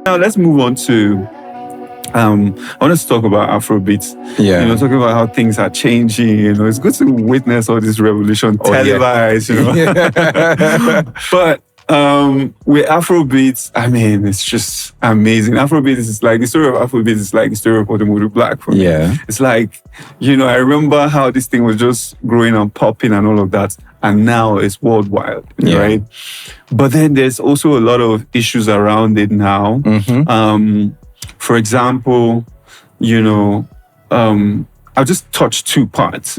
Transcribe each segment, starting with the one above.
Now let's move on to I want to talk about Afrobeats. Yeah. Talking about how things are changing. It's good to witness all this revolution televised. But with Afrobeats, I mean, it's just amazing. Afrobeats is like the story of Afrobeats is like the story of Automotive Black for me. Yeah. It's like, I remember how this thing was just growing and popping and all of that. And now it's worldwide, right? But then there's also a lot of issues around it now. Mm-hmm. For example, I'll just touch two parts.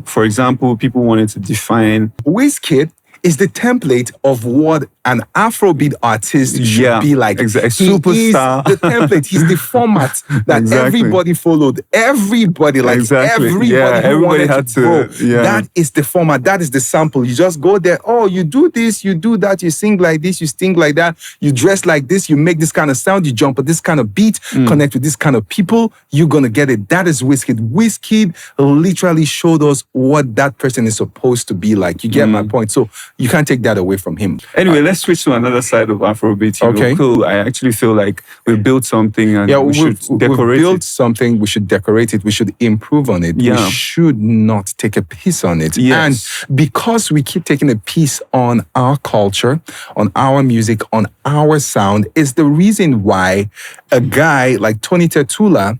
For example, people wanted to define Wizkid is the template of what an Afrobeat artist should be like. Exactly. Superstar. He is the template. He's the format that everybody followed. Everybody, everybody had to grow. That is the format. That is the sample. You just go there. Oh, you do this, you do that, you sing like this, you sing like that, you dress like this, you make this kind of sound, you jump at this kind of beat, connect with this kind of people, you're going to get it. That is Wizkid. Wizkid literally showed us what that person is supposed to be like. You get my point? So you can't take that away from him. Anyway, let's switch to another side of Afrobeat. Cool. I actually feel like we built something and we should decorate it. We built something, we should decorate it, we should improve on it. We should not take a piece on it. Yes. And because we keep taking a piece on our culture, on our music, on our sound, is the reason why a guy like Tony Tetula,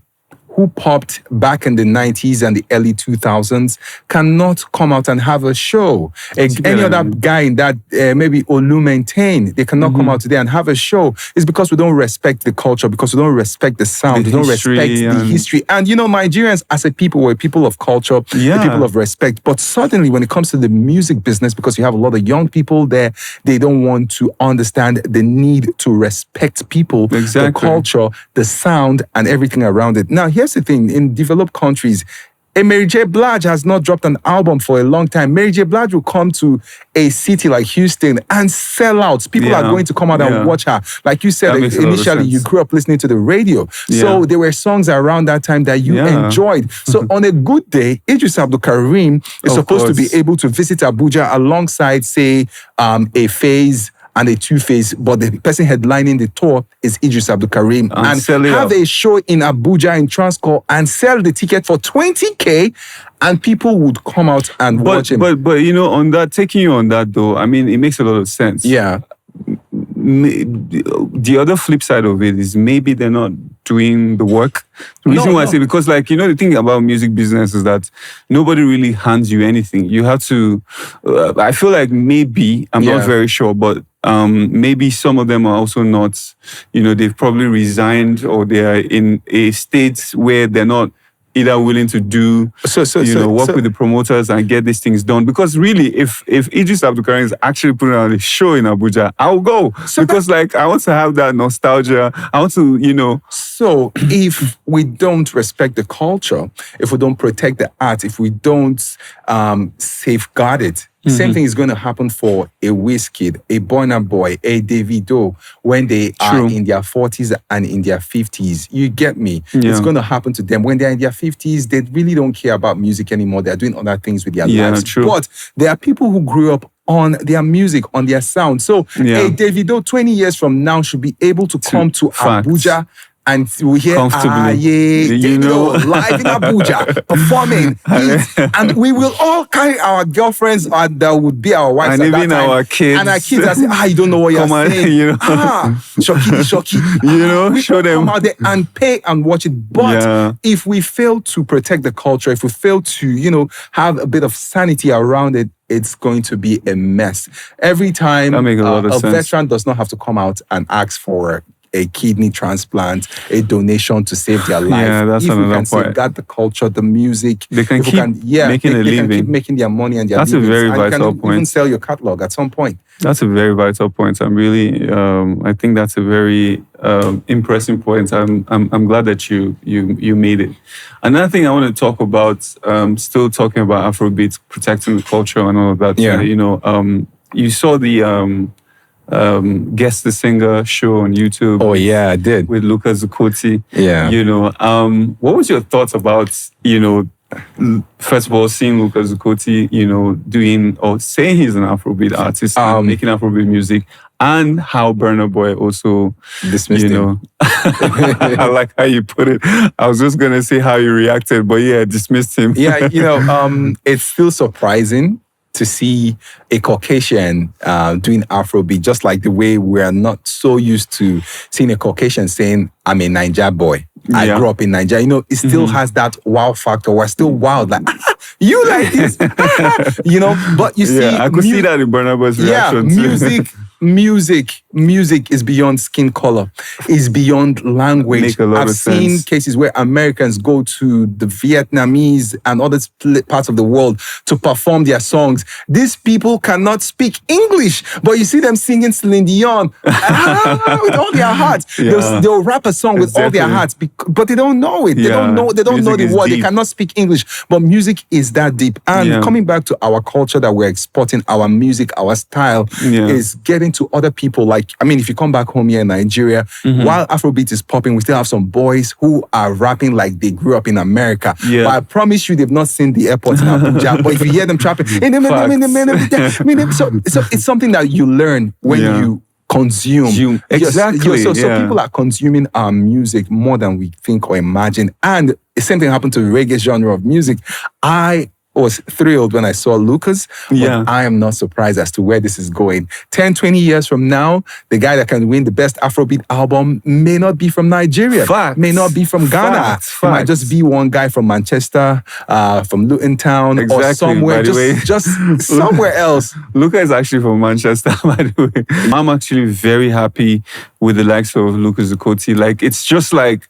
who popped back in the 90s and the early 2000s, cannot come out and have a show. Any other guy in that, maybe Olu Maintain, they cannot come out today and have a show. It's because we don't respect the culture, because we don't respect the sound, we don't respect the history. And Nigerians as a people, we're people of culture, we're people of respect. But suddenly when it comes to the music business, because you have a lot of young people there, they don't want to understand the need to respect people, the culture, the sound, and everything around it. Now, here's the thing, in developed countries, Mary J. Blige has not dropped an album for a long time. Mary J. Blige will come to a city like Houston and sell out. People are going to come out and watch her. Like you said, initially you grew up listening to the radio. So there were songs around that time that you enjoyed. So on a good day, Idris Abdulkareem is supposed to be able to visit Abuja alongside, say, a Phase and a Two-Face, but the person headlining the tour is Idris Abdulkareem, and have a show in Abuja in Transcorp and sell the ticket for 20K, and people would come out and watch him. But on that, taking you on that though, I mean, it makes a lot of sense. Yeah. The other flip side of it is maybe they're not doing the work. The reason why I say, because the thing about music business is that nobody really hands you anything. You have to, I feel like maybe, I'm not very sure, but maybe some of them are also not, they've probably resigned, or they are in a state where they're not either willing to do, work with the promoters and get these things done. Because really, if Idris Abdulkareem is actually putting on a show in Abuja, I'll go. Because I want to have that nostalgia. I want to, So if we don't respect the culture, if we don't protect the art, if we don't safeguard it, same thing is going to happen for a Wizkid, a Burna Boy, a Davido when they are in their 40s and in their 50s. You get me? It's going to happen to them. When they're in their 50s, they really don't care about music anymore. They're doing other things with their lives. True. But there are people who grew up on their music, on their sound. So a Davido 20 years from now should be able to come to Abuja and we hear live in Abuja performing, and we will all carry our girlfriends that would be our wives, and even our kids, and our kids that say, you don't know what you're saying. Shocky. We show them, come out there and pay and watch it. But if we fail to protect the culture, if we fail to, have a bit of sanity around it, it's going to be a mess. Every time a veteran does not have to come out and ask for a kidney transplant, a donation to save their life. Yeah, that's another point. If we can safeguard the culture, the music, they can keep making a living. They can keep making their money and their That's livings. A very vital point. Even sell your catalog at some point. That's a very vital point. I'm really, I think that's a very impressive point. I'm glad that you made it. Another thing I want to talk about, still talking about Afrobeats, protecting the culture and all of that. Yeah. You saw the Guess the Singer show on YouTube. Oh yeah, I did. With Lucas Zuccotti. Yeah. What was your thoughts about, first of all, seeing Lucas Zuccotti, doing or saying he's an Afrobeat artist and making Afrobeat music, and how Burna Boy also, Dismissed him. I like how you put it. I was just gonna say how you reacted, but yeah, dismissed him. Yeah, it's still surprising to see a Caucasian doing Afrobeat, just like the way we are not so used to seeing a Caucasian saying, I'm a Naija boy. I grew up in Nigeria. It still has that wow factor. We're still wild. Like, you like this? But you see... I could see that in Burna Boy's reaction too. Music is beyond skin color, is beyond language. I've seen cases where Americans go to the Vietnamese and other parts of the world to perform their songs. These people cannot speak English, but you see them singing Celine Dion with all their hearts. Yeah. They'll rap a song with all their hearts, but they don't know it. They don't know the word. They cannot speak English, but music is that deep. And coming back to our culture that we're exporting, our music, our style is getting to other people. Like, if you come back home here in Nigeria, while Afrobeat is popping, we still have some boys who are rapping like they grew up in America. But I promise you, they've not seen the airport in Abuja. But if you hear them trapping, so it's something that you learn when you consume. Exactly. So people are consuming our music more than we think or imagine. And the same thing happened to the reggae genre of music. I was thrilled when I saw Lucas, but I am not surprised as to where this is going. 10, 20 years from now, the guy that can win the best Afrobeat album may not be from Nigeria, may not be from Ghana. It might just be one guy from Manchester, from Luton Town, or somewhere, just somewhere else. Lucas is actually from Manchester, by the way. I'm actually very happy with the likes of Lucas Zukoti. Like, it's just like,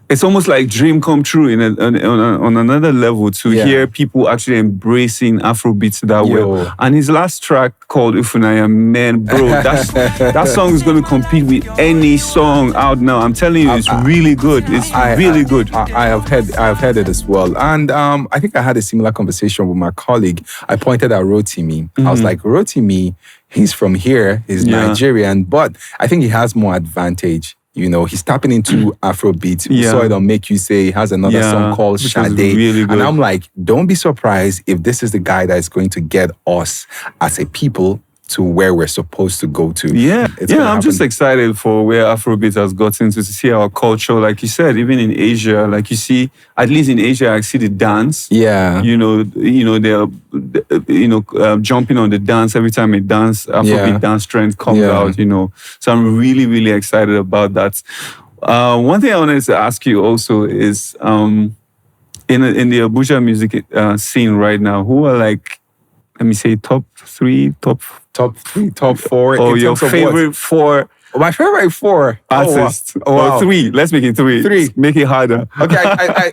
it's almost like dream come true on another level to hear people actually embracing Afrobeats that way. And his last track called Ufunaya, man, bro, that song is going to compete with any song out now. I'm telling you, it's really good. It's really good. I have heard it as well. And I think I had a similar conversation with my colleague. I pointed at Rotimi. I was like, Rotimi, he's from here, he's Nigerian, but I think he has more advantage. He's tapping into Afrobeat. We saw it on Make You Say. He has another song called Sade. Really, and I'm like, don't be surprised if this is the guy that is going to get us as a people to where we're supposed to go to. I'm just excited for where Afrobeat has gotten to see our culture. Like you said, even in Asia, like you see, at least in Asia, I see the dance. They're jumping on the dance every time a Afrobeat dance trend comes out. So I'm really, really excited about that. One thing I wanted to ask you also is in the Abuja music scene right now, who are like, let me say top four. Oh, your favorite four. My favorite four artists. Or three. Let's make it three. Make it harder. Okay,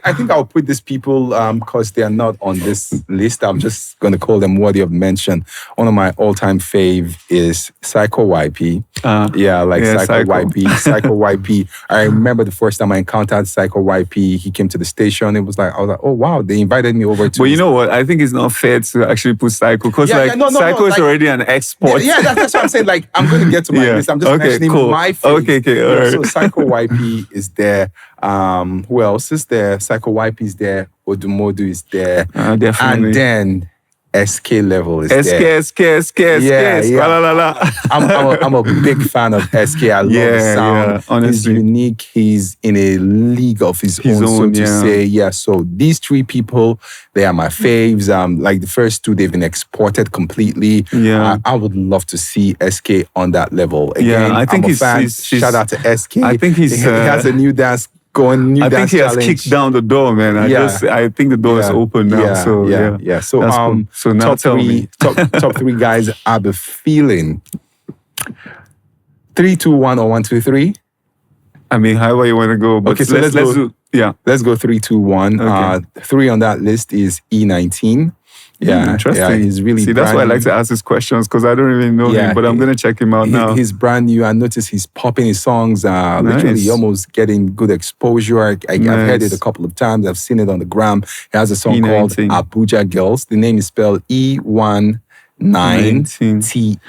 I think I'll put these people because they are not on this list. I'm just going to call them worthy of mention. One of my all-time fave is Psycho YP. Psycho YP. Psycho YP. I remember the first time I encountered Psycho YP. He came to the station. I was like, oh wow, they invited me over to. But you know what? I think it's not fair to actually put Psycho because Psycho is already an export. That's what I'm saying. Like, I'm going to get to my list. I'm just mentioning my favorite. Okay, all right. So Psycho YP is there. Who else is there? Psycho YP is there. Odumodu is there. Definitely. And then SK Level is there. SK. I'm a big fan of SK. I love the sound. Honestly. He's unique. He's in a league of his own, so to say. So these three people, they are my faves. Like the first two, they've been exported completely. I would love to see SK on that level. Again, I think I'm a fan. Shout out to SK. I think he has a new dance. I think he has kicked down the door, man. I think the door is open now. So cool. So now tell me. top three guys I have a feeling. 3, 2, 1 or 1, 2, 3. I mean, however you want to go. But okay, so let's go. Let's go 3, 2, 1. Okay. 3 on that list is E19. Interesting. Yeah, he's really. See, that's why I like to ask these questions because I don't really know him, but I'm gonna check him out now. He's brand new. I noticed he's popping his songs. Literally, almost getting good exposure. I've heard it a couple of times. I've seen it on the gram. He has a song E19. called Abuja Girls. The name is spelled E19TN.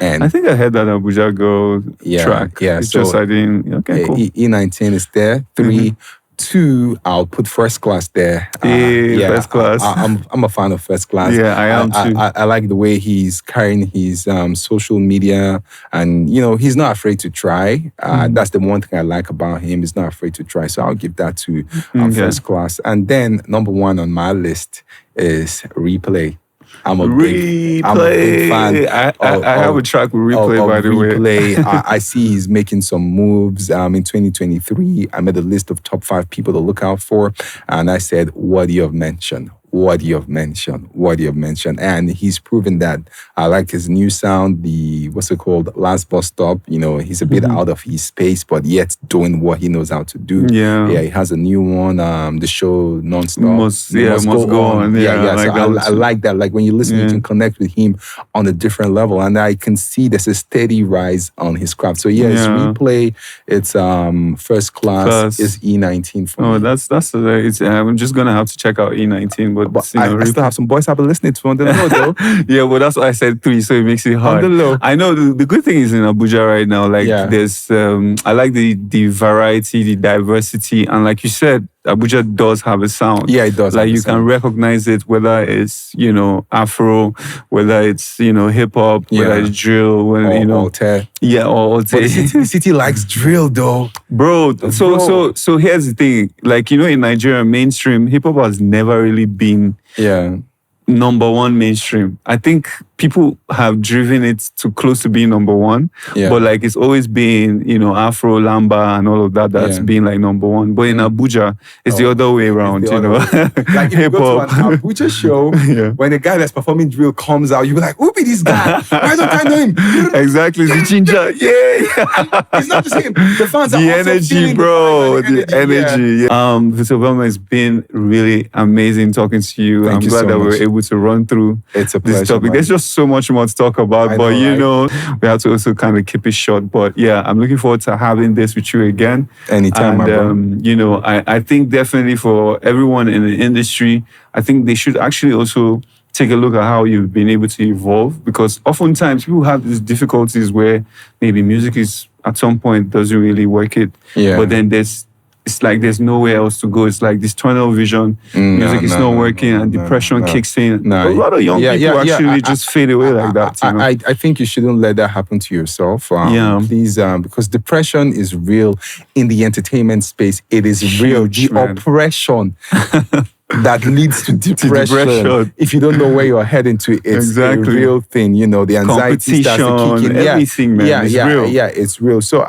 I think I heard that Abuja Girl track. It's just I didn't. Okay, cool. E19 is there. 3. 2, I'll put First Class there. First Class. I'm a fan of First Class. Yeah, I am too. I like the way he's carrying his social media, and he's not afraid to try. That's the one thing I like about him. He's not afraid to try. So I'll give that to First Class. And then number 1 on my list is Replay. I'm a big fan. I have a track with Replay, by the Replay. way. I see he's making some moves. In 2023, I made a list of top 5 people to look out for. And I said, what do you have mentioned? What you have mentioned, and he's proven that. I like his new sound, the Last Bus Stop. He's a bit out of his space, but yet doing what he knows how to do. Yeah, he has a new one. The show Nonstop must go on. Yeah. I like that. Like when you listen, you can connect with him on a different level, and I can see there's a steady rise on his craft. So it's Replay. It's First Class. Is E19 for me. Oh, that's I'm just gonna have to check out E19. But I still have some boys I've been listening to on the low, though. Yeah, but that's why I said 3, so it makes it hard. On the low. I know the good thing is in Abuja right now, there's, I like the variety, the diversity, and like you said, Abuja does have a sound. Yeah, it does. Like you can recognize it, whether it's, Afro, whether it's, hip hop, whether it's drill, whether, Alter. Yeah, or Alter. But the city likes drill, though. Bro, so here's the thing. Like, in Nigeria, mainstream, hip hop has never really been number 1 mainstream. I think people have driven it to close to being number 1. Yeah. But like it's always been, Afro, Lamba and all of that that's been like number 1. But in Abuja, it's the other way around, Like if you go to an Abuja show, when the guy that's performing drill comes out, you be like, who be this guy? Why don't I know him? Exactly, the ginger. Yeah. It's not just him. The fans are the also energy, bro. The energy. Victor Velmo, has been really amazing talking to you. I'm glad that we were able to run through this topic. Man. There's just so much more to talk about, we have to also kind of keep it short. But yeah, I'm looking forward to having this with you again. Anytime, my bro. I think definitely for everyone in the industry, I think they should actually also take a look at how you've been able to evolve, because oftentimes people have these difficulties where maybe music is at some point doesn't really work it, but then it's like there's nowhere else to go. It's like this tunnel vision. Music is not working, and depression kicks in. A lot of young people actually just fade away like that. I think you shouldn't let that happen to yourself. Please, because depression is real in the entertainment space. It is real. The oppression that leads to depression. If you don't know where you're heading to, it's a real thing. The anxiety starts to kick in. Everything, man. It's real. Yeah, it's real. So,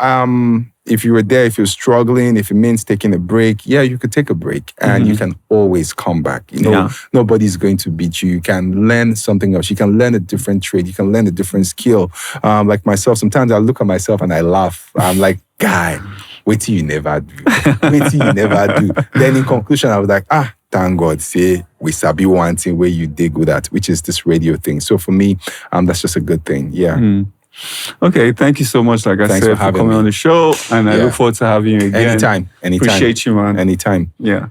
if you were there, if you're struggling, if it means taking a break, you could take a break and you can always come back. Nobody's going to beat you. You can learn something else. You can learn a different trade. You can learn a different skill. Like myself, sometimes I look at myself and I laugh. I'm like, guy, wait till you never do. Wait till you never do. Then in conclusion, I was like, thank God, say, we sabi one thing where you did good at, which is this radio thing. So for me, that's just a good thing. Yeah. Okay, thank you so much, like I said, for coming on the show. And I look forward to having you again. Anytime. Appreciate you, man. Anytime. Yeah.